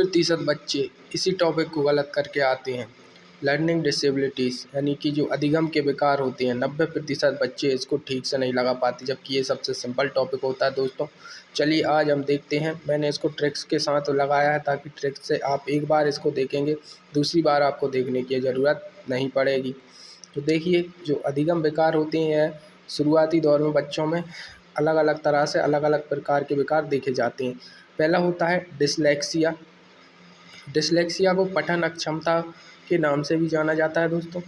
90% बच्चे इसी टॉपिक को गलत करके आते हैं। लर्निंग डिसेबिलिटीज़ यानी कि जो अधिगम के विकार होते हैं, 90% बच्चे इसको ठीक से नहीं लगा पाते, जबकि ये सबसे सिंपल टॉपिक होता है दोस्तों। चलिए आज हम देखते हैं। मैंने इसको ट्रिक्स के साथ लगाया है ताकि ट्रिक्स से आप एक बार इसको देखेंगे, दूसरी बार आपको देखने की ज़रूरत नहीं पड़ेगी। तो देखिए, जो अधिगम विकार होते हैं, शुरुआती दौर में बच्चों में अलग अलग तरह से अलग अलग प्रकार के विकार देखे जाते हैं। पहला होता है डिसलेक्सिया। डिसलेक्सिया को पठन अक्षमता के नाम से भी जाना जाता है दोस्तों।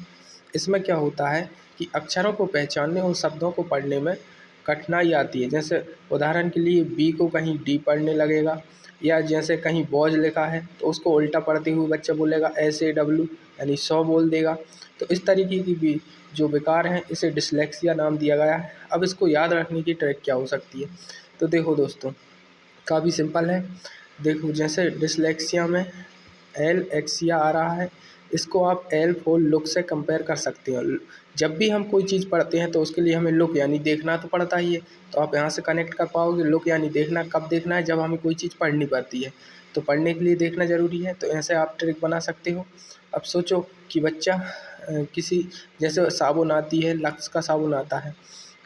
इसमें क्या होता है कि अक्षरों को पहचानने और शब्दों को पढ़ने में कठिनाई आती है। जैसे उदाहरण के लिए बी को कहीं डी पढ़ने लगेगा, या जैसे कहीं बॉज लिखा है तो उसको उल्टा पढ़ते हुए बच्चा बोलेगा SAW यानी 100 बोल देगा। तो इस तरीके की भी जो विकार हैं इसे डिसलेक्सिया नाम दिया गया है। अब इसको याद रखने की ट्रिक क्या हो सकती है, तो देखो दोस्तों, काफ़ी सिंपल है। देखो, जैसे डिसलेक्सिया में एलएक्सिया आ रहा है, इसको आप एल फॉर लुक से कंपेयर कर सकते हो। जब भी हम कोई चीज़ पढ़ते हैं तो उसके लिए हमें लुक यानी देखना तो पड़ता ही है। तो आप यहाँ से कनेक्ट कर पाओगे। लुक यानी देखना, कब देखना है, जब हमें कोई चीज़ पढ़नी पड़ती है, तो पढ़ने के लिए देखना ज़रूरी है। तो ऐसे आप ट्रिक बना सकते हो। अब सोचो कि बच्चा किसी, जैसे साबुन आती है, लक्स का साबुन आता है,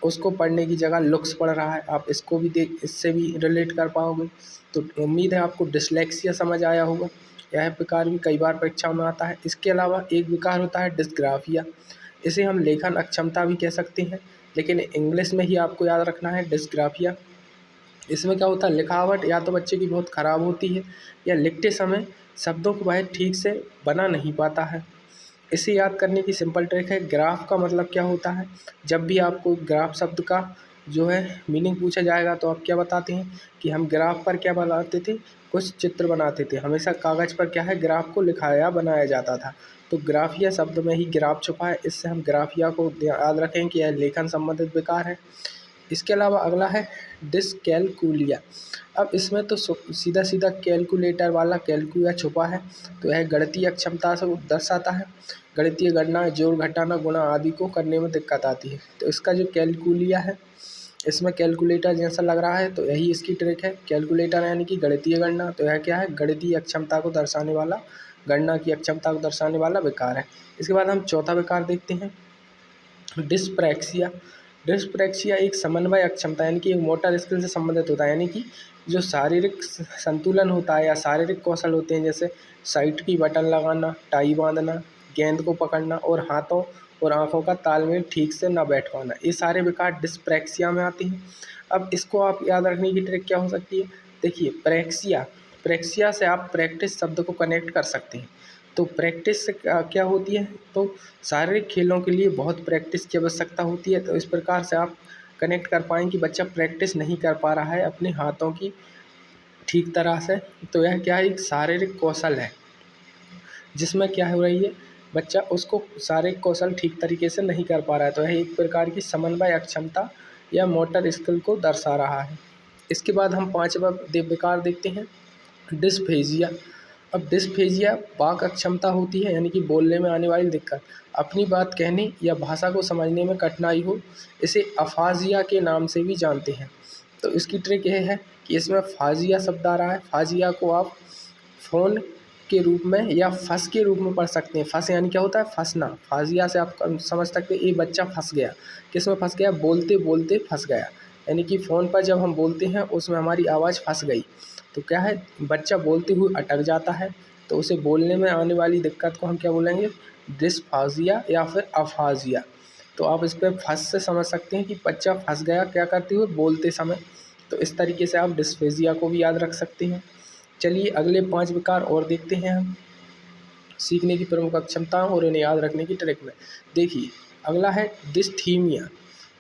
उसको पढ़ने की जगह लुक्स पढ़ रहा है, आप इसको भी इससे भी रिलेट कर पाओगे। तो उम्मीद है आपको डिसलेक्सिया समझ आया होगा। यह विकार भी कई बार परीक्षाओं में आता है। इसके अलावा एक विकार होता है डिसग्राफिया। इसे हम लेखन अक्षमता भी कह सकते हैं, लेकिन इंग्लिश में ही आपको याद रखना है डिसग्राफिया। इसमें क्या होता है, लिखावट या तो बच्चे की बहुत ख़राब होती है, या लिखते समय शब्दों को वह ठीक से बना नहीं पाता है। इसे याद करने की सिंपल ट्रिक है। ग्राफ का मतलब क्या होता है, जब भी आपको ग्राफ शब्द का जो है मीनिंग पूछा जाएगा तो आप क्या बताते हैं कि हम ग्राफ पर क्या बनाते थे, कुछ चित्र बनाते थे। हमेशा कागज़ पर क्या है, ग्राफ को लिखाया बनाया जाता था। तो ग्राफिया शब्द में ही ग्राफ छुपा है। इससे हम ग्राफिया को याद रखें कि यह लेखन संबंधित विकार है। इसके अलावा अगला है डिसकैलकुलिया। अब इसमें तो सीधा सीधा कैलकुलेटर वाला कैलकुलिया छुपा है। तो यह गणितीय अक्षमता से दर्शाता है। गणितीय गणना, जोड़ घटाना, गुणा आदि को करने में दिक्कत आती है। तो इसका जो कैलकुलिया है, इसमें कैलकुलेटर जैसा लग रहा है, तो यही इसकी ट्रिक है। कैलकुलेटर यानी कि गणितीय गणना, तो यह क्या है, गणितीय अक्षमता को दर्शाने वाला, गणना की अक्षमता को दर्शाने वाला विकार है। इसके बाद हम चौथा विकार देखते हैं, डिस्प्रैक्सिया। डिस्प्रैक्सिया एक समन्वय अक्षमता यानी कि एक मोटर स्किल से संबंधित होता है। यानी कि जो शारीरिक संतुलन होता है या शारीरिक कौशल होते हैं, जैसे साइट की बटन लगाना, टाई बांधना, गेंद को पकड़ना और हाथों और आंखों का तालमेल ठीक से ना बैठ पाना, ये सारे विकार डिस्प्रैक्सिया में आते हैं। अब इसको आप याद रखने की ट्रिक क्या हो सकती है, देखिए, प्रेक्सिया, प्रेक्सिया से आप प्रैक्टिस शब्द को कनेक्ट कर सकते हैं। तो प्रैक्टिस से क्या होती है, तो शारीरिक खेलों के लिए बहुत प्रैक्टिस की आवश्यकता होती है। तो इस प्रकार से आप कनेक्ट कर पाएँ कि बच्चा प्रैक्टिस नहीं कर पा रहा है अपने हाथों की ठीक तरह से। तो यह क्या है, एक शारीरिक कौशल है, जिसमें क्या हो रही है, बच्चा उसको शारीरिक कौशल ठीक तरीके से नहीं कर पा रहा है। तो यह एक प्रकार की समन्वय अक्षमता या मोटर स्किल को दर्शा रहा है। इसके बाद हम पांचवा विकार देखते हैं, डिस्फेजिया। अब डिस्फेजिया वाक अक्षमता होती है, यानी कि बोलने में आने वाली दिक्कत, अपनी बात कहने या भाषा को समझने में कठिनाई हो, इसे अफाजिया के नाम से भी जानते हैं। तो इसकी ट्रिक यह है कि इसमें फाजिया शब्द आ रहा है। फाजिया को आप फ़ोन के रूप में या फंस के रूप में पढ़ सकते हैं। फंस यानी क्या होता है, फंसना। फाजिया से आप समझ सकते हैं ये बच्चा फंस गया। किस में फंस गया, बोलते बोलते फंस गया, यानी कि फ़ोन पर जब हम बोलते हैं उसमें हमारी आवाज़ फंस गई। तो क्या है, बच्चा बोलते हुए अटक जाता है। तो उसे बोलने में आने वाली दिक्कत को हम क्या बोलेंगे, डिस्फाजिया या फिर अफाजिया। तो आप इस पर फंस से समझ सकते हैं कि बच्चा फंस गया क्या करते हुए, बोलते समय। तो इस तरीके से आप डिस्फेजिया को भी याद रख सकते हैं। चलिए अगले 5 विकार और देखते हैं हम सीखने की प्रमुख अक्षमताओं और इन्हें याद रखने की ट्रिक में। देखिए, अगला है डिस्थीमिया।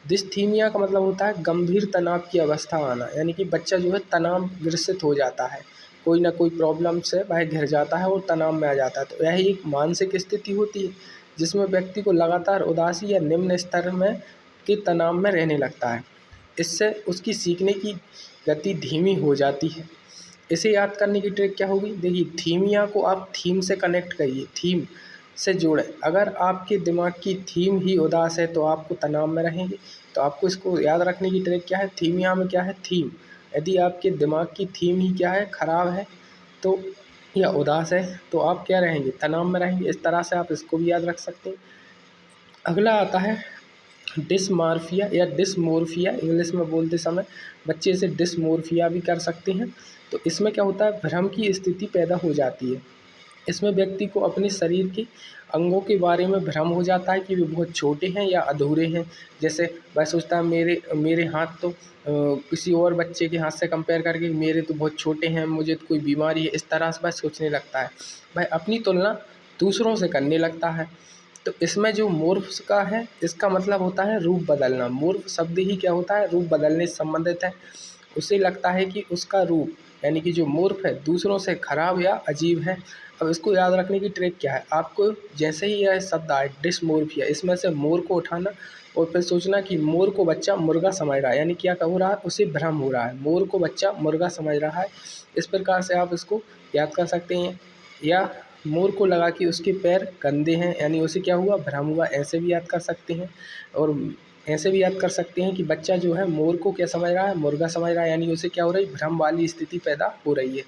डिस्थीमिया का मतलब होता है गंभीर तनाव की अवस्था आना, यानी कि बच्चा जो है तनाव ग्रसित हो जाता है, कोई ना कोई प्रॉब्लम से वह घिर जाता है और तनाव में आ जाता है। तो यह एक मानसिक स्थिति होती है जिसमें व्यक्ति को लगातार उदासी या निम्न स्तर में के तनाव में रहने लगता है। इससे उसकी सीखने की गति धीमी हो जाती है। इसे याद करने की ट्रिक क्या होगी, देखिए, थीमिया को आप थीम से कनेक्ट करिए, थीम से जोड़ें। अगर आपके दिमाग की थीम ही उदास है तो आपको तनाव में रहेंगे। तो आपको इसको याद रखने की ट्रिक क्या है, थीमिया में क्या है, थीम। यदि आपके दिमाग की थीम ही क्या है, ख़राब है, तो या उदास है तो आप क्या रहेंगे, तनाव में रहेंगे। इस तरह से आप इसको भी याद रख सकते हैं। अगला आता है डिसमॉर्फिया या डिसमोर्फिया, इंग्लिश में बोलते समय बच्चे इसे डिसमोर्फिया भी कर सकते हैं। तो इसमें क्या होता है, भ्रम की स्थिति पैदा हो जाती है। इसमें व्यक्ति को अपने शरीर के अंगों के बारे में भ्रम हो जाता है कि वे बहुत छोटे हैं या अधूरे हैं। जैसे वह सोचता है मेरे मेरे हाथ तो किसी और बच्चे के हाथ से कंपेयर करके मेरे तो बहुत छोटे हैं, मुझे तो कोई बीमारी है, इस तरह से वह सोचने लगता है। वह अपनी तुलना दूसरों से करने लगता है। तो इसमें जो मोर्फ का है, इसका मतलब होता है रूप बदलना। मोर्फ शब्द ही क्या होता है, रूप बदलने से संबंधित है। उसे लगता है कि उसका रूप यानी कि जो मोर्फ है दूसरों से खराब या अजीब है। अब इसको याद रखने की ट्रिक क्या है, आपको जैसे ही यह शब्द आए डिसमोर्फिया, इसमें से मोर को उठाना और फिर सोचना कि मोर को बच्चा मुर्गा समझ रहा है, यानी क्या हो रहा है, उसे भ्रम हो रहा है, मोर को बच्चा मुर्गा समझ रहा है। इस प्रकार से आप इसको याद कर सकते हैं। या मोर को लगा कि उसके पैर गंदे हैं, यानी उसे क्या हुआ, भ्रम हुआ, ऐसे भी याद कर सकते हैं। और ऐसे भी याद कर सकते हैं कि बच्चा जो है मोर को क्या समझ रहा है, मुर्गा समझ रहा है, यानी उसे क्या हो रही, भ्रम वाली स्थिति पैदा हो रही है।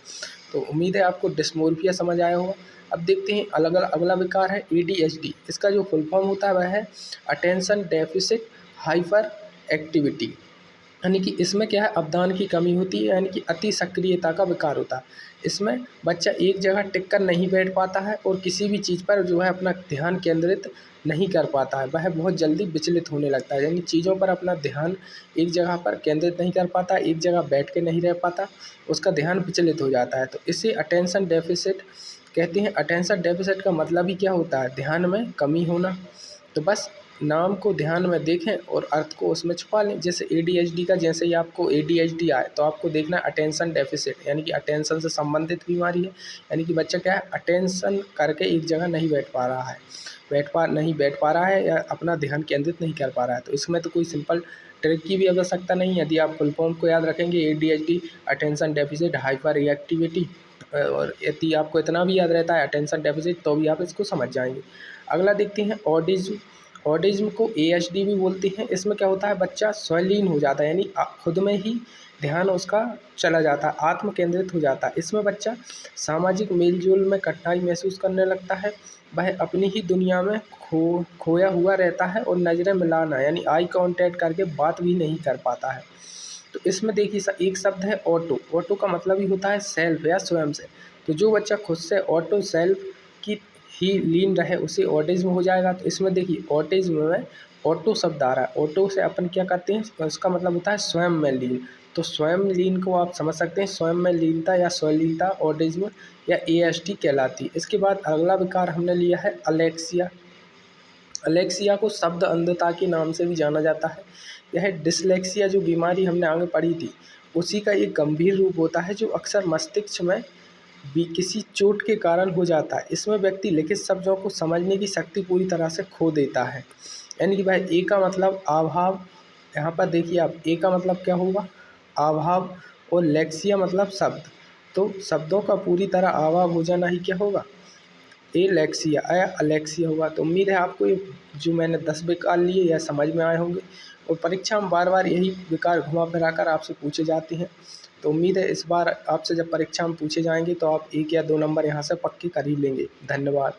तो उम्मीद है आपको डिस्मोर्फिया समझ आया होगा। अब देखते हैं अगला विकार है ADHD। इसका जो फुल फॉर्म होता है वह है अटेंशन डेफिसिट हाइपर एक्टिविटी, यानी कि इसमें क्या है, अवधान की कमी होती है, यानी कि अति सक्रियता का विकार होता है। इसमें बच्चा एक जगह टिक कर नहीं बैठ पाता है और किसी भी चीज़ पर जो है अपना ध्यान केंद्रित नहीं कर पाता है। वह बहुत जल्दी विचलित होने लगता है, यानी चीज़ों पर अपना ध्यान एक जगह पर केंद्रित नहीं कर पाता, एक जगह बैठ के नहीं रह पाता, उसका ध्यान विचलित हो जाता है। तो इसे अटेंशन डेफिसिट कहते हैं। अटेंशन डेफिसिट का मतलब ही क्या होता है, ध्यान में कमी होना। तो बस नाम को ध्यान में देखें और अर्थ को उसमें छुपा लें। जैसे ADHD का, जैसे ही आपको ADHD आए तो आपको देखना है अटेंशन डेफिसिट, यानी कि अटेंशन से संबंधित बीमारी है। यानी कि बच्चा क्या है, अटेंशन करके एक जगह नहीं नहीं बैठ पा रहा है या अपना ध्यान केंद्रित नहीं कर पा रहा है। तो इसमें तो कोई सिंपल ट्रिक की भी आवश्यकता नहीं है। यदि आप फुल फॉर्म को याद रखेंगे ADHD attention deficit hyper reactivity, और यदि आपको इतना भी याद रहता है अटेंशन डेफिसिट, तो भी आप इसको समझ जाएंगे। अगला देखते हैं ऑटिज्म। ऑटिज्म को ASD भी बोलते हैं। इसमें क्या होता है, बच्चा स्वलीन हो जाता है, यानी खुद में ही ध्यान उसका चला जाता है, आत्म केंद्रित हो जाता है। इसमें बच्चा सामाजिक मेलजोल में कठिनाई महसूस करने लगता है। वह अपनी ही दुनिया में खोया हुआ रहता है और नज़रें मिलाना यानी आई कांटेक्ट करके बात भी नहीं कर पाता है। तो इसमें देखिए एक शब्द है ऑटो। ऑटो का मतलब ही होता है सेल्फ या स्वयं से। तो जो बच्चा खुद से ऑटो सेल्फ की ही लीन रहे उसे ऑटिज्म हो जाएगा। तो इसमें देखिए ऑटिज्म में ऑटो शब्द आ रहा है। ऑटो से अपन क्या करते हैं, उसका मतलब होता है स्वयं में लीन। तो स्वयं लीन को आप समझ सकते हैं, स्वयं में लीनता या स्वलीनता ऑटिज्म या ASD कहलाती है। इसके बाद अगला विकार हमने लिया है अलेक्सिया। अलेक्सिया को शब्द अंधता के नाम से भी जाना जाता है। यह डिसलेक्सिया जो बीमारी हमने आगे पढ़ी थी उसी का एक गंभीर रूप होता है, जो अक्सर मस्तिष्क में भी किसी चोट के कारण हो जाता है। इसमें व्यक्ति लिखित शब्दों को समझने की शक्ति पूरी तरह से खो देता है। यानी कि भाई ए का मतलब अभाव, यहाँ पर देखिए आप ए का मतलब क्या होगा, अभाव, और लेक्सिया मतलब शब्द। तो शब्दों का पूरी तरह अभाव हो जाना ही क्या होगा, एलेक्सिया या अलेक्सिया होगा। तो उम्मीद है आपको ये जो मैंने 10 विकार लिए यह समझ में आए होंगे। और परीक्षा में बार बार यही विकार घुमा फिरा कर आपसे पूछे जाते हैं। तो उम्मीद है इस बार आपसे जब परीक्षा में पूछे जाएंगे तो आप 1 या 2 नंबर यहाँ से पक्के कर ही लेंगे। धन्यवाद।